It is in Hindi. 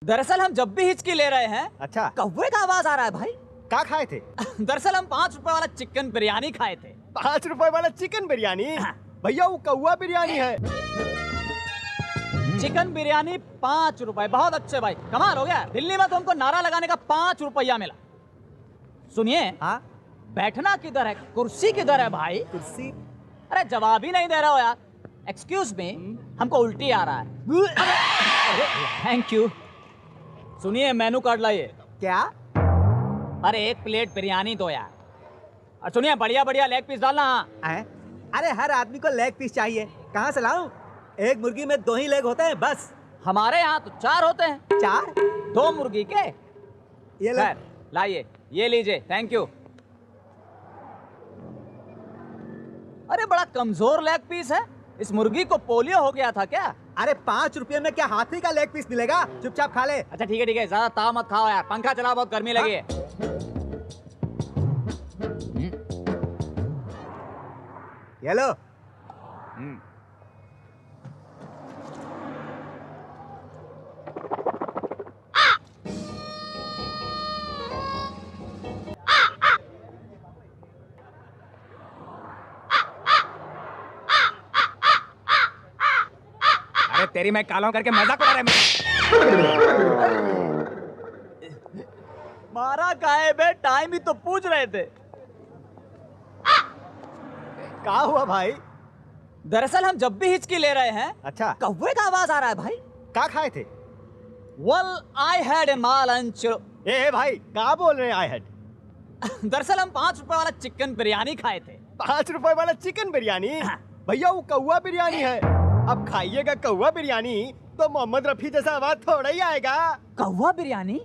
दरअसल हम जब भी हिचकी ले रहे हैं अच्छा, कौवे का आवाज आ रहा है भाई। क्या खाए थे? दरअसल हम 5 रुपए वाला चिकन बिरयानी खाए थे। 5 रुपए वाला चिकन बिरयानी? भैया वो कौवा बिरयानी है। चिकन बिरयानी 5 रुपए, बहुत अच्छे भाई, कमाल हो गया। दिल्ली में तो हमको नारा लगाने का 5 रुपया मिला। सुनिए, हाँ, बैठना किधर है, कुर्सी किधर है भाई? कुर्सी। अरे जवाब ही नहीं दे रहे हो यार। एक्सक्यूज मी, हमको उल्टी आ रहा है। Thank you. सुनिए, मेनू कार्ड लाइए। क्या? अरे 1 प्लेट बिरयानी दो यार। और सुनिए, बढ़िया बढ़िया लेग पीस डालना। है? अरे हर आदमी को लेग पीस चाहिए, कहाँ से लाऊं? एक मुर्गी में 2 ही लेग होते हैं बस। हमारे यहाँ तो 4 होते हैं। 4? 2 मुर्गी के। ये ले। खैर, लाइए, ये लीजिए, थैंक यू। अरे बड़ा कमजोर लेग पीस है। इस मुर्गी को पोलियो हो गया था क्या? अरे 5 रुपए में क्या हाथी का लेग पीस मिलेगा? चुपचाप खा ले। अच्छा ठीक है, ज्यादा ताव मत खाओ यार। पंखा चलाओ, बहुत गर्मी लगी है। ये लो। अरे तेरी मैं कालों करके मजाक उड़ा रहा है। मारा काहे बे? टाइम ही तो पूछ रहे थे। क्या हुआ भाई? दरअसल हम जब भी हिचकी ले रहे हैं अच्छा, कौवे का आवाज आ रहा है भाई। क्या खाए थे? Well, I had a lunch. ए भाई, क्या बोल रहे हैं आई हेड? दरअसल हम 5 रुपए वाला चिकन बिरयानी खाए थे। 5 रुपए वाला चिकन बिरयानी? भैया वो कौवा बिरयानी है। अब खाइएगा कौवा बिरयानी तो मोहम्मद रफी जैसा आवाज थोड़ा ही आएगा। कौवा बिरयानी?